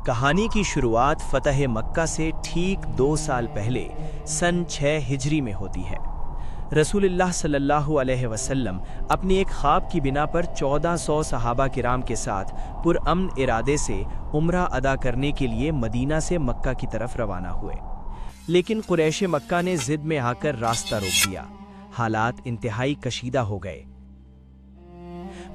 کہانی کی شروعات فتح مکہ سے ٹھیک 2 سال پہلے سن 6 ہجری میں ہوتی ہے۔ رسول اللہ صلی اللہ علیہ وسلم اپنی ایک خواب کی بنا پر 1400 صحابہ کرام کے ساتھ پرامن ارادے سے عمرہ ادا کرنے کے لیے مدینہ سے مکہ کی طرف روانہ ہوئے، لیکن قریش مکہ نے ضد میں آ کر راستہ روک دیا۔ حالات انتہائی کشیدہ ہو گئے،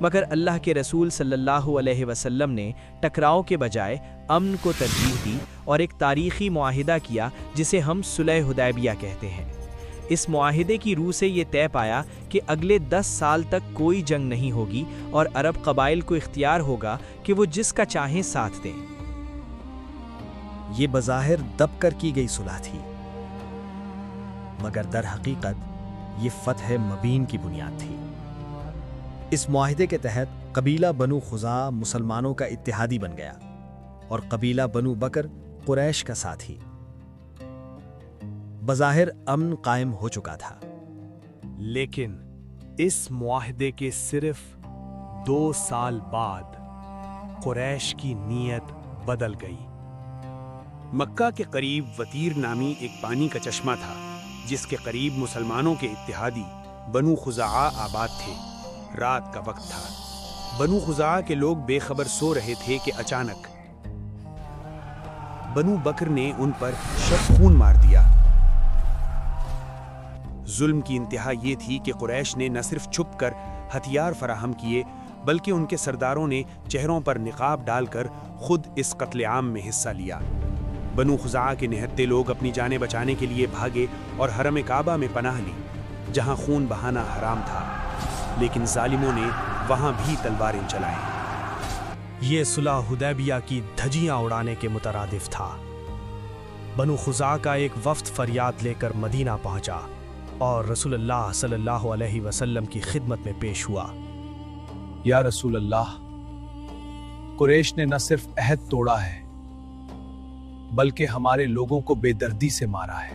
مگر اللہ کے رسول صلی اللہ علیہ وسلم نے ٹکراؤ کے بجائے امن کو ترجیح دی اور ایک تاریخی معاہدہ کیا جسے ہم صلح حدیبیہ کہتے ہیں۔ اس معاہدے کی روح سے یہ طے پایا کہ اگلے 10 سال تک کوئی جنگ نہیں ہوگی اور عرب قبائل کو اختیار ہوگا کہ وہ جس کا چاہیں ساتھ دیں۔ یہ بظاہر دب کر کی گئی صلح تھی، مگر در حقیقت یہ فتح مبین کی بنیاد تھی۔ اس معاہدے کے تحت قبیلہ بنو خزاعہ مسلمانوں کا اتحادی بن گیا اور قبیلہ بنو بکر قریش کا ساتھی۔ بظاہر امن قائم ہو چکا تھا، لیکن اس معاہدے کے صرف 2 سال بعد قریش کی نیت بدل گئی۔ مکہ کے قریب وطیر نامی ایک پانی کا چشمہ تھا، جس کے قریب مسلمانوں کے اتحادی بنو خزاعہ آباد تھے۔ رات کا وقت تھا، بنو خزاعہ کے لوگ بے خبر سو رہے تھے کہ اچانک بنو بکر نے ان پر شب خون مار دیا۔ ظلم کی انتہا یہ تھی کہ قریش نے نہ صرف چھپ کر ہتھیار فراہم کیے، بلکہ ان کے سرداروں نے چہروں پر نقاب ڈال کر خود اس قتل عام میں حصہ لیا۔ بنو خزاعہ کے نہتے لوگ اپنی جانیں بچانے کے لیے بھاگے اور حرم کعبہ میں پناہ لی، جہاں خون بہانا حرام تھا، لیکن ظالموں نے وہاں بھی تلواریں چلائیں۔ یہ صلح حدیبیہ کی دھجیاں اڑانے کے مترادف تھا۔ بنو خزاعہ کا ایک وفد فریاد لے کر مدینہ پہنچا اور رسول اللہ صلی اللہ علیہ وسلم کی خدمت میں پیش ہوا۔ یا رسول اللہ، قریش نے نہ صرف عہد توڑا ہے بلکہ ہمارے لوگوں کو بے دردی سے مارا ہے۔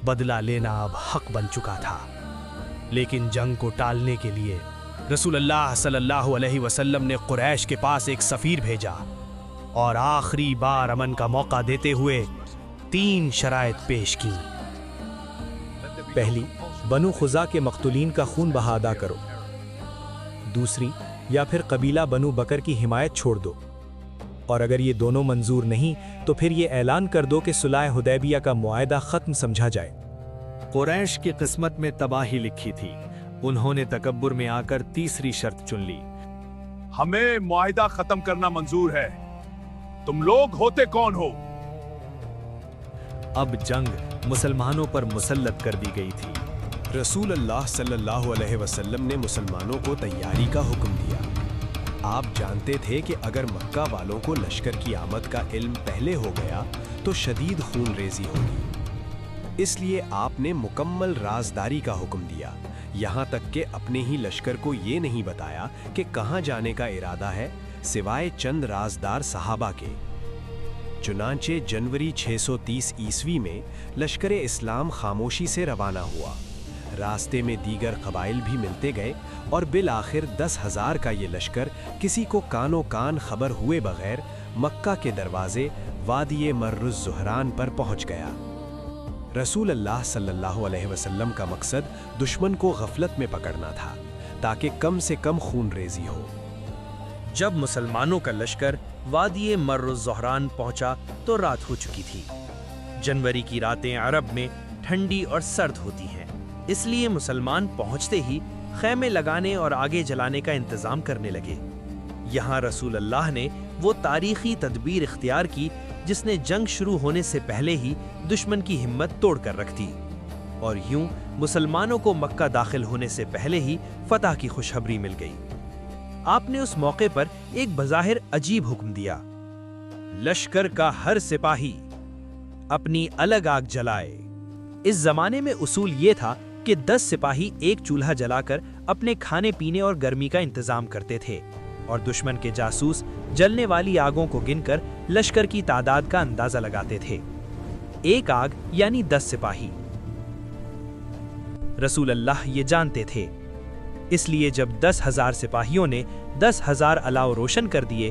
بدلہ لینا اب حق بن چکا تھا، لیکن جنگ کو ٹالنے کے لیے رسول اللہ صلی اللہ علیہ وسلم نے قریش کے پاس ایک سفیر بھیجا اور آخری بار امن کا موقع دیتے ہوئے 3 شرائط پیش کی۔ پہلی، بنو خزاعہ کے مقتولین کا خون بہا ادا کرو۔ دوسری، یا پھر قبیلہ بنو بکر کی حمایت چھوڑ دو، اور اگر یہ دونوں منظور نہیں تو پھر یہ اعلان کر دو کہ صلح حدیبیہ کا معاہدہ ختم سمجھا جائے۔ قریش کی قسمت میں تباہی لکھی تھی، انہوں نے تکبر میں آ کر تیسری شرط چن لی۔ ہمیں معاہدہ ختم کرنا منظور ہے، تم لوگ ہوتے کون ہو؟ اب جنگ مسلمانوں پر مسلط کر دی گئی تھی۔ رسول اللہ صلی اللہ علیہ وسلم نے مسلمانوں کو تیاری کا حکم دیا۔ آپ جانتے تھے کہ اگر مکہ والوں کو لشکر کی آمد کا علم پہلے ہو گیا تو شدید خون ریزی ہوگی، اس لیے آپ نے مکمل رازداری کا حکم دیا، یہاں تک کہ اپنے ہی لشکر کو یہ نہیں بتایا کہ کہاں جانے کا ارادہ ہے سوائے چند رازدار صحابہ کے۔ چنانچہ جنوری 630 عیسوی میں لشکر اسلام خاموشی سے روانہ ہوا۔ راستے میں دیگر قبائل بھی ملتے گئے اور بالآخر 10,000 کا یہ لشکر کسی کو کانوں کان خبر ہوئے بغیر مکہ کے دروازے وادی مر الزہران پر پہنچ گیا۔ رسول اللہ صلی اللہ علیہ وسلم کا مقصد دشمن کو غفلت میں پکڑنا تھا تاکہ کم سے کم خون ریزی ہو۔ جب مسلمانوں کا لشکر وادی مر الزہران پہنچا تو رات ہو چکی تھی۔ جنوری کی راتیں عرب میں ٹھنڈی اور سرد ہوتی ہیں، اس لیے مسلمان پہنچتے ہی خیمے لگانے اور آگے جلانے کا انتظام کرنے لگے۔ یہاں رسول اللہ نے وہ تاریخی تدبیر اختیار کی جس نے جنگ شروع ہونے سے پہلے ہی دشمن کی ہمت توڑ کر رکھ دی، اور یوں مسلمانوں کو مکہ داخل ہونے سے پہلے ہی فتح کی خوشخبری مل گئی۔ آپ نے اس موقع پر ایک بظاہر عجیب حکم دیا: لشکر کا ہر سپاہی اپنی الگ آگ جلائے۔ اس زمانے میں اصول یہ تھا کہ 10 سپاہی ایک چولہا جلا کر اپنے کھانے پینے اور گرمی کا انتظام کرتے تھے، اور دشمن کے جاسوس جلنے والی آگوں کو گن کر لشکر کی تعداد کا اندازہ لگاتے تھے۔ ایک آگ یعنی 10 سپاہی۔ رسول اللہ یہ جانتے تھے، اس لیے جب 10,000 سپاہیوں نے 10,000 الاؤ روشن کر دیے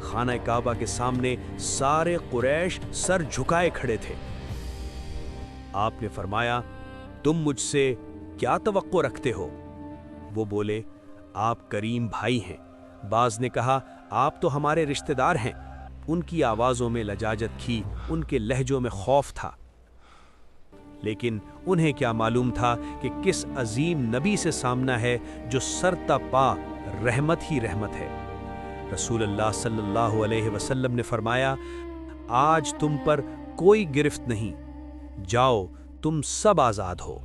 خانہ کعبہ کے سامنے سارے قریش سر جھکائے کھڑے تھے۔ آپ نے فرمایا، تم مجھ سے کیا توقع رکھتے ہو؟ وہ بولے، آپ کریم بھائی ہیں۔ بعض نے کہا، آپ تو ہمارے رشتہ دار ہیں۔ ان کی آوازوں میں لجاجت تھی، ان کے لہجوں میں خوف تھا، لیکن انہیں کیا معلوم تھا کہ کس عظیم نبی سے سامنا ہے جو سرتا پا رحمت ہی رحمت ہے۔ رسول اللہ صلی اللہ علیہ وسلم نے فرمایا، آج تم پر کوئی گرفت نہیں، جاؤ تم سب آزاد ہو۔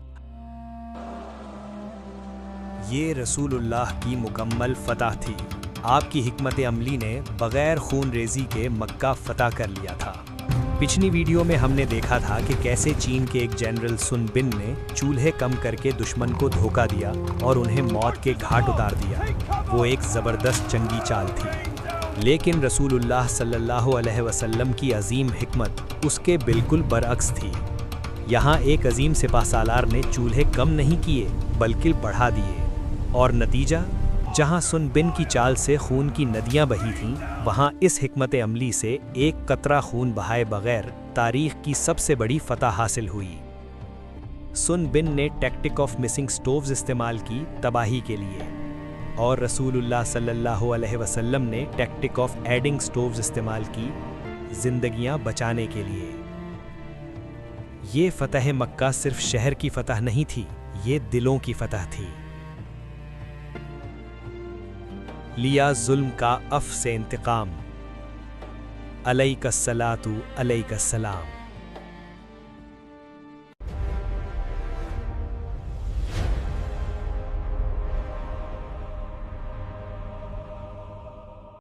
یہ رسول اللہ کی مکمل فتح تھی۔ آپ کی حکمت عملی نے بغیر خون ریزی کے مکہ فتح کر لیا تھا۔ پچھلی ویڈیو میں ہم نے دیکھا تھا کہ کیسے چین کے ایک جنرل سن بن نے چولہے کم کر کے دشمن کو دھوکہ دیا اور انہیں موت کے گھاٹ اتار دیا۔ وہ ایک زبردست جنگی چال تھی، لیکن رسول اللہ صلی اللہ علیہ وسلم کی عظیم حکمت اس کے بالکل برعکس تھی۔ یہاں ایک عظیم سپہ سالار نے چولہے کم نہیں کیے بلکہ بڑھا دیے، اور نتیجہ، جہاں سن بن کی چال سے خون کی ندیاں بہی تھیں، وہاں اس حکمت عملی سے ایک قطرہ خون بہائے بغیر تاریخ کی سب سے بڑی فتح حاصل ہوئی۔ سن بن نے ٹیکٹک آف مسنگ سٹووز استعمال کی تباہی کے لیے، اور رسول اللہ صلی اللہ علیہ وسلم نے ٹیکٹک آف ایڈنگ سٹووز استعمال کی زندگیاں بچانے کے لیے۔ یہ فتح مکہ صرف شہر کی فتح نہیں تھی، یہ دلوں کی فتح تھی۔ لیا ظلم کا اف سے انتقام، علیک الصلاۃ علیک السلام۔